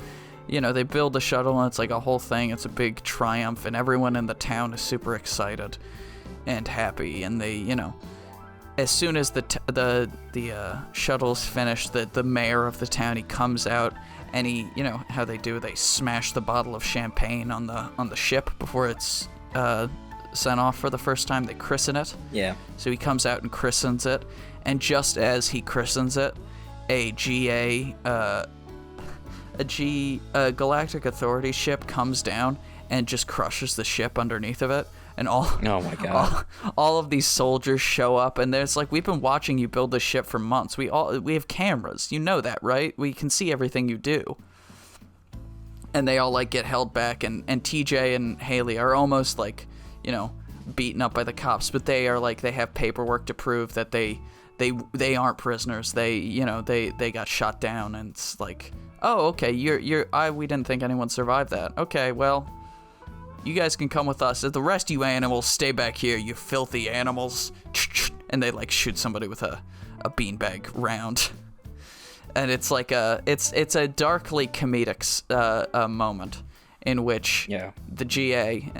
they build the shuttle, and it's like a whole thing. It's a big triumph, and everyone in the town is super excited and happy. And they, as soon as the shuttle's finished, the mayor of the town, he comes out, and he, how they do, they smash the bottle of champagne on the ship before it's sent off for the first time. They christen it. Yeah. So he comes out and christens it, and just as he christens it, a Galactic Authority ship comes down and just crushes the ship underneath of it. And oh my God. All of these soldiers show up, and there's like, we've been watching you build this ship for months. We have cameras. You know that, right? We can see everything you do. And they all like get held back, and TJ and Haley are almost like, beaten up by the cops, but they are like, they have paperwork to prove that they aren't prisoners. They got shot down, and it's like, oh, okay, we didn't think anyone survived that. Okay, well, you guys can come with us. The rest of you animals, stay back here, you filthy animals. And they like shoot somebody with a beanbag round. And it's like it's a darkly comedic moment in which the GA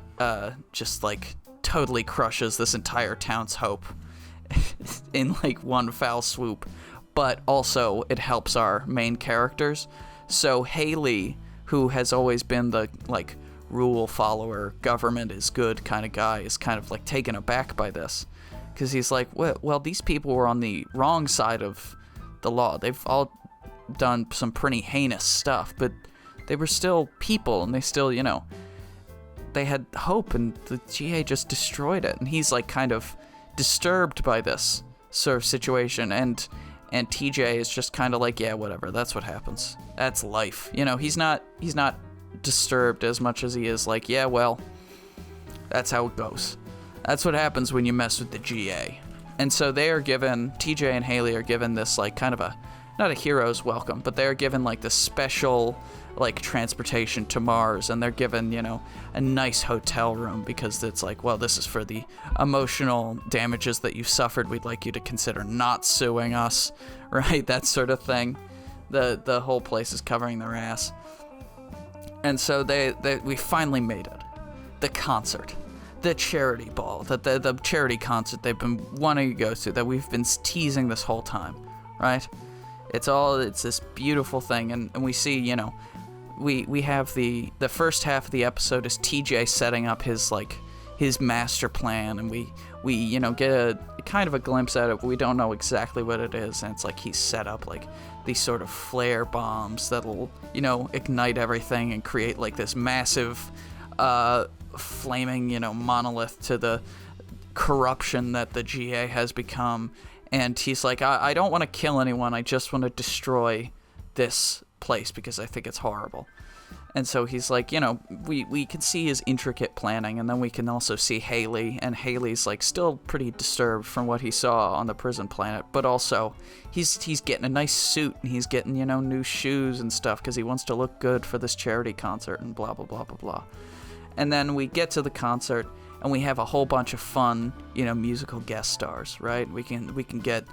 just like totally crushes this entire town's hope in like one foul swoop. But also it helps our main characters. So Haley, who has always been the like rule follower, government is good kind of guy, is kind of like taken aback by this, because he's like, well, these people were on the wrong side of the law. They've all done some pretty heinous stuff, but they were still people, and they still, they had hope, and the GA just destroyed it. And he's like kind of disturbed by this sort of situation, and TJ is just kind of like, yeah, whatever, that's what happens, that's life. He's not disturbed as much as he is like, yeah, well, that's how it goes. That's what happens when you mess with the GA. And so TJ and Haley are given this like kind of not a hero's welcome, but they're given like this special like transportation to Mars, and they're given, a nice hotel room, because it's like, well, this is for the emotional damages that you suffered. We'd like you to consider not suing us, right? That sort of thing. The whole place is covering their ass. And so we finally made it. The concert. The charity ball. The charity concert they've been wanting to go to, that we've been teasing this whole time, right? It's this beautiful thing, and we see, we have the first half of the episode is TJ setting up his master plan, and we get a kind of a glimpse at it, but we don't know exactly what it is. And it's like he's set up like these sort of flare bombs that'll, ignite everything and create like this massive flaming, monolith to the corruption that the GA has become. And he's like, I don't want to kill anyone, I just want to destroy this place because I think it's horrible. And so he's like, we can see his intricate planning, and then we can also see Haley, and Haley's like still pretty disturbed from what he saw on the prison planet, but also he's getting a nice suit, and he's getting, new shoes and stuff because he wants to look good for this charity concert and blah, blah, blah, blah, blah. And then we get to the concert, and we have a whole bunch of fun, musical guest stars, right? We can get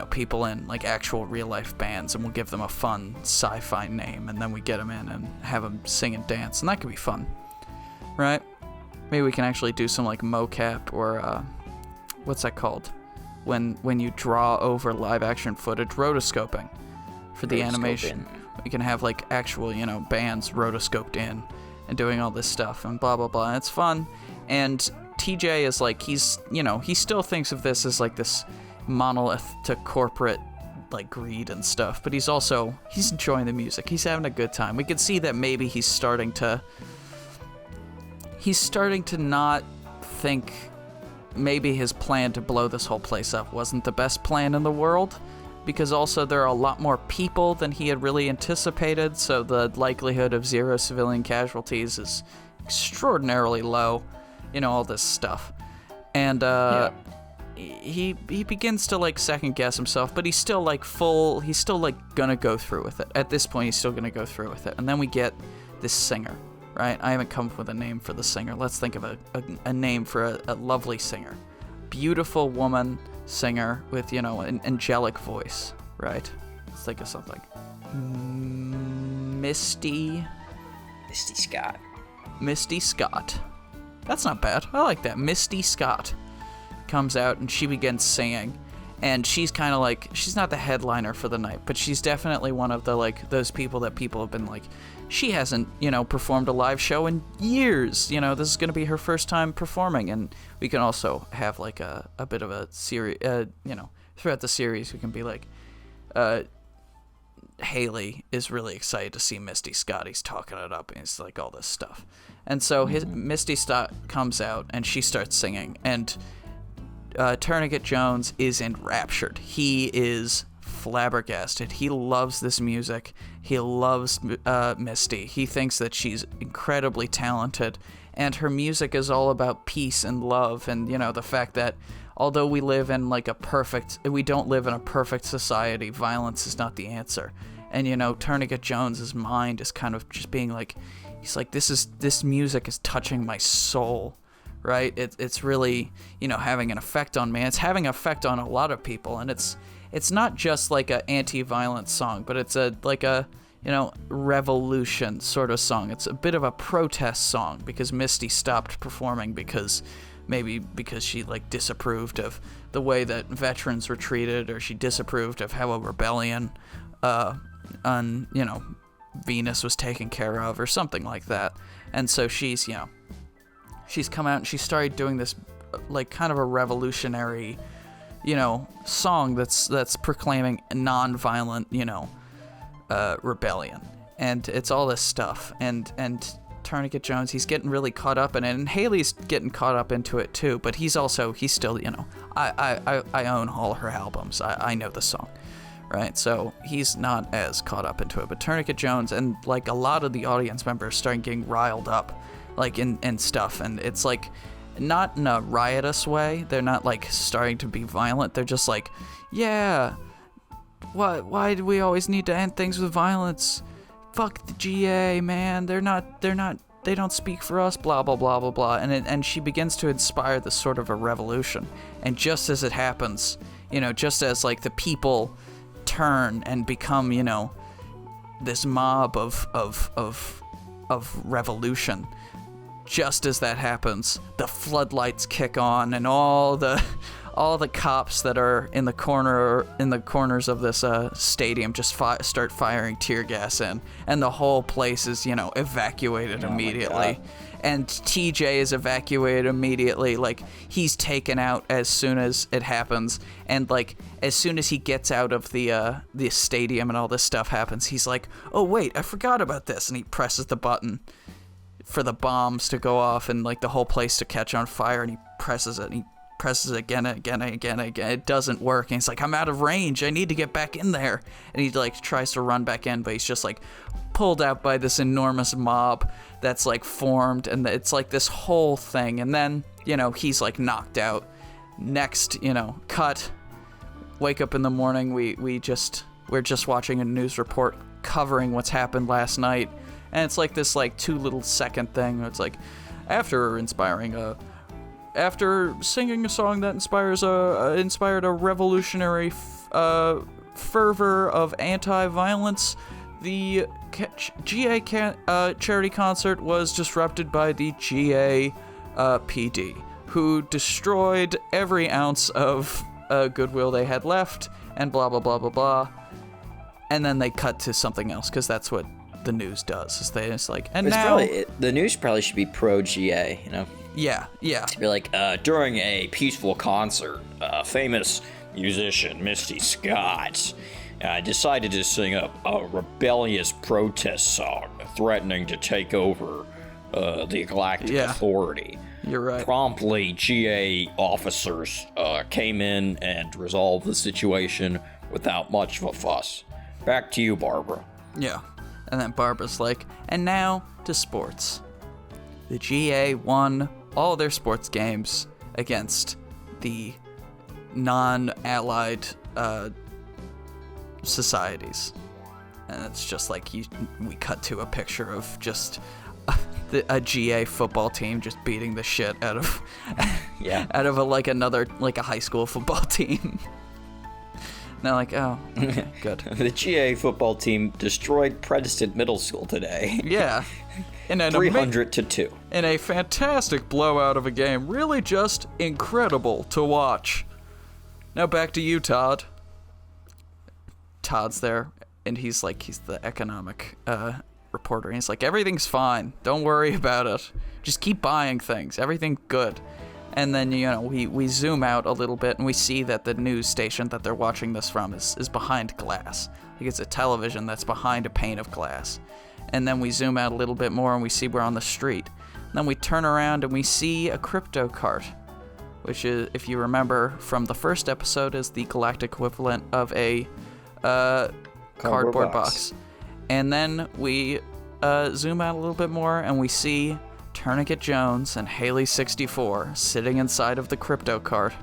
people in like actual real life bands, and we'll give them a fun sci-fi name, and then we get them in and have them sing and dance, and that could be fun, right? Maybe we can actually do some like mocap or what's that called? When you draw over live action footage, rotoscoping for the animation. We can have like actual, bands rotoscoped in and doing all this stuff and blah blah blah. And it's fun. And TJ is like, he still thinks of this as like this monolith to corporate like greed and stuff, but he's enjoying the music. He's having a good time. We can see that maybe he's starting to not think maybe his plan to blow this whole place up wasn't the best plan in the world, because also there are a lot more people than he had really anticipated, so the likelihood of 0 civilian casualties is extraordinarily low, all this stuff. And he begins to like second guess himself, but he's still like gonna go through with it. At this point, he's still gonna go through with it. And then we get this singer, right? I haven't come up with a name for the singer. Let's think of a name for a lovely singer. Beautiful woman singer with, an angelic voice, right? Let's think of something. Misty Scott. That's not bad. I like that. Misty Scott comes out and she begins singing, and she's kind of like, she's not the headliner for the night, but she's definitely one of the like those people that people have been like, she hasn't performed a live show in years, this is going to be her first time performing. And we can also have like a bit of a series, throughout the series we can be like, Haley is really excited to see Misty Scott. He's talking it up, and it's like all this stuff. And so Misty Scott comes out and she starts singing, and Tourniquet Jones is enraptured. He is flabbergasted. He loves this music. He loves Misty. He thinks that she's incredibly talented, and her music is all about peace and love, and the fact that although we live in like we don't live in a perfect society, violence is not the answer. And Tourniquet Jones's mind is kind of just being like, he's like, this music is touching my soul, right? It's really having an effect on me. It's having an effect on a lot of people, and it's not just like a anti-violence song, but it's a revolution sort of song. It's a bit of a protest song, because Misty stopped performing because she like disapproved of the way that veterans were treated, or she disapproved of how a rebellion on Venus was taken care of, or something like that. And so she's come out and she started doing this like kind of a revolutionary song that's proclaiming non-violent rebellion, and it's all this stuff. And Tourniquet Jones, he's getting really caught up in it, and Haley's getting caught up into it too, but he's still I own all her albums. I know the song, right? So he's not as caught up into it, but Tourniquet Jones and like a lot of the audience members starting getting riled up like in stuff, and it's like not in a riotous way. They're not like starting to be violent. They're just like, yeah, why do we always need to end things with violence? Fuck the GA, man. They don't speak for us, blah blah blah blah blah. And she begins to inspire this sort of a revolution. And just as it happens, just as like the people turn and become, this mob of revolution, just as that happens, the floodlights kick on, and all the cops that are in the corners of this stadium just start firing tear gas in, and the whole place is evacuated immediately. And TJ is evacuated immediately. Like, he's taken out as soon as it happens, and like as soon as he gets out of the stadium and all this stuff happens, he's like, oh wait, I forgot about this, and he presses the button for the bombs to go off and like the whole place to catch on fire, and he presses it, and he presses it again and again and again and again. It doesn't work, and he's like, I'm out of range, I need to get back in there. And he like tries to run back in, but he's just like pulled out by this enormous mob that's like formed, and it's like this whole thing. And then he's like knocked out. Next, cut, wake up in the morning, we're just watching a news report covering what's happened last night. And it's like this like 2 little second thing. It's like, after singing a song that inspired a revolutionary fervor of anti-violence, the GA charity concert was disrupted by the GA PD, who destroyed every ounce of goodwill they had left, and blah, blah, blah, blah, blah. And then they cut to something else, because that's what the news does, is they just like, and it's now... the news probably should be pro-GA, you know? Yeah. To be like, during a peaceful concert, famous musician Misty Scott decided to sing a rebellious protest song threatening to take over the Galactic Authority. You're right. Promptly, GA officers came in and resolved the situation without much of a fuss. Back to you, Barbara. Yeah. And then Barbara's like, and now to sports. The GA won all their sports games against the non-allied societies. And it's just like we cut to a picture of just a GA football team just beating the shit out of out of a high school football team. And they're like, oh, okay, good. The GA football team destroyed Princeton Middle School today. Yeah. 300-2. In a fantastic blowout of a game. Really just incredible to watch. Now back to you, Todd. Todd's there, and he's the economic reporter. And he's like, everything's fine. Don't worry about it. Just keep buying things. Everything's good. And then, we zoom out a little bit, and we see that the news station that they're watching this from is behind glass. Like, it's a television that's behind a pane of glass. And then we zoom out a little bit more, and we see we're on the street. And then we turn around, and we see a crypto cart, which is, if you remember from the first episode, is the galactic equivalent of a cardboard box. And then we zoom out a little bit more, and we see Tourniquet Jones and Haley 64 sitting inside of the crypto cart,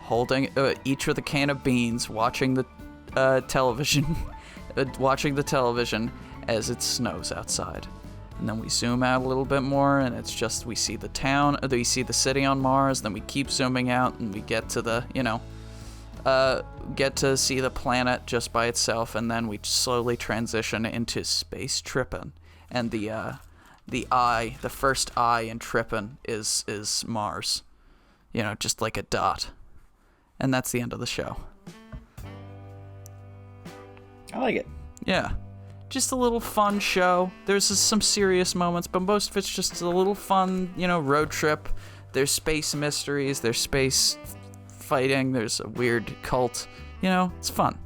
holding each with a can of beans, watching the television, as it snows outside. And then we zoom out a little bit more, and it's just we see the town, we see the city on Mars. Then we keep zooming out, and we get to the get to see the planet just by itself, and then we slowly transition into space Trippin, and the first eye in Trippin is Mars. Just like a dot. And that's the end of the show. I like it. Yeah. Just a little fun show. There's some serious moments, but most of it's just a little fun, road trip. There's space mysteries, there's space fighting, there's a weird cult. It's fun.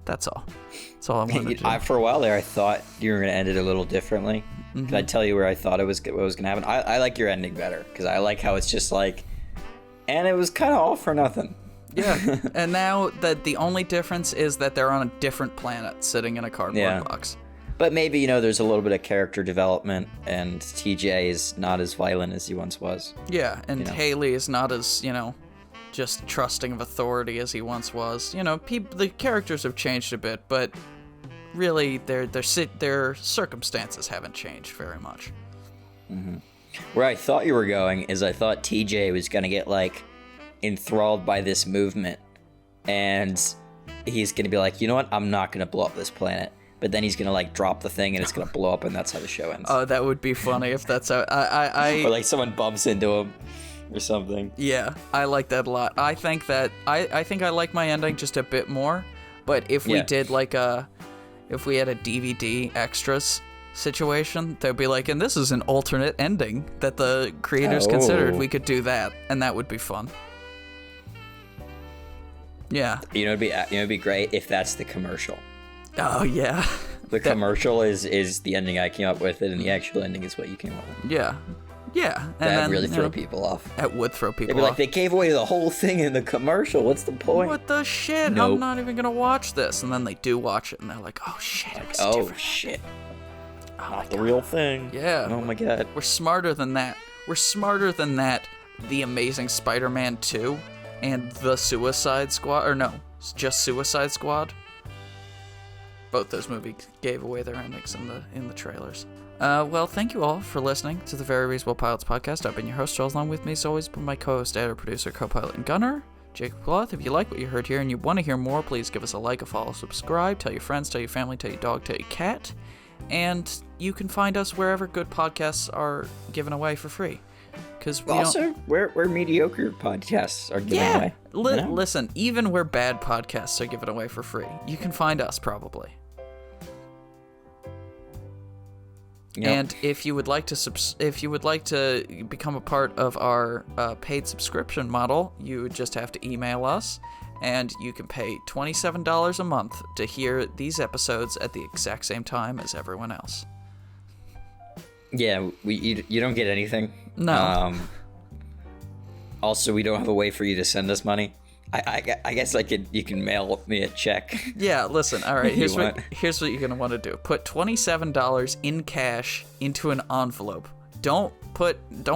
That's all. That's all I wanted to do. For a while there, I thought you were going to end it a little differently. Mm-hmm. Could I tell you where I thought what was going to happen? I like your ending better, because I like how it's just like, and it was kind of all for nothing. Yeah, and now that the only difference is that they're on a different planet, sitting in a cardboard box. But maybe, there's a little bit of character development, and TJ is not as violent as he once was. Yeah, and Haley is not as, just trusting of authority as he once was. The characters have changed a bit, but really their circumstances haven't changed very much. Mm-hmm. Where I thought you were going is I thought TJ was going to get, enthralled by this movement, and he's going to be like, you know what, I'm not going to blow up this planet. But then he's going to, drop the thing, and it's going to blow up, and that's how the show ends. Oh, that would be funny if that's how... Or, someone bumps into him or something. Yeah, I like that a lot. I think I like my ending just a bit more, but if we did, if we had a DVD extras situation, they'd be like, and this is an alternate ending that the creators considered, we could do that, and that would be fun. Yeah. It'd be great if that's the commercial. Oh, yeah. The commercial is the ending I came up with, and the actual ending is what you came up with. Yeah. Yeah. That would really throw people off. That would throw people off. They'd be like, they gave away the whole thing in the commercial. What's the point? What the shit? Nope. I'm not even going to watch this. And then they do watch it, and they're like, oh, shit. It was different. Shit. Not the real thing. Yeah. Oh, my God. We're smarter than that. We're smarter than that. The Amazing Spider-Man 2 and The Suicide Squad. Or no, it's just Suicide Squad. Both those movies gave away their endings in the trailers. Well, thank you all for listening to the Very Reasonable Pilots podcast. I've been your host, Charles. Along with me, as always, been my co-host, editor, producer, co-pilot, and gunner, Jacob Cloth. If you like what you heard here and you want to hear more, please give us a like, a follow, subscribe, tell your friends, tell your family, tell your dog, tell your cat. And you can find us wherever good podcasts are given away for free. Because where mediocre podcasts are given away. Listen, even where bad podcasts are given away for free, you can find us probably. Yep. And if you would like to become a part of our paid subscription model, you would just have to email us, and you can pay $27 a month to hear these episodes at the exact same time as everyone else. Yeah, you don't get anything. No. Also, we don't have a way for you to send us money. I guess you can mail me a check. Yeah, listen. All right, here's what you're gonna want to do. Put $27 in cash into an envelope. Don't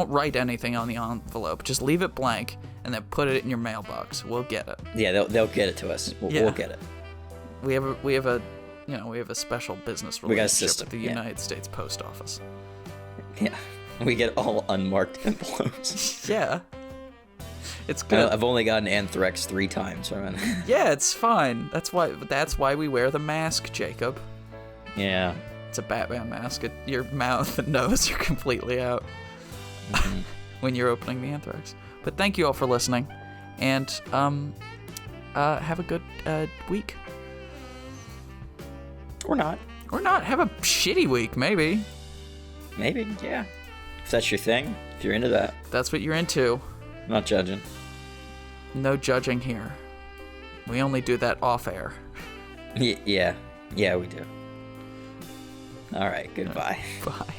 write anything on the envelope. Just leave it blank and then put it in your mailbox. We'll get it. Yeah, they'll get it to us. We'll get it. We have a special business relationship with the United States Post Office. Yeah, we get all unmarked envelopes. Yeah. It's good. I've only gotten anthrax 3 times. Yeah, it's fine. That's why we wear the mask, Jacob. Yeah. It's a Batman mask. Your mouth and nose are completely out when you're opening the anthrax. But thank you all for listening, and have a good week. Or not. Have a shitty week, maybe. Maybe, yeah. If that's your thing, if you're into that. That's what you're into. I'm not judging. No judging here. We only do that off air. Yeah, we do. All right, goodbye. Bye.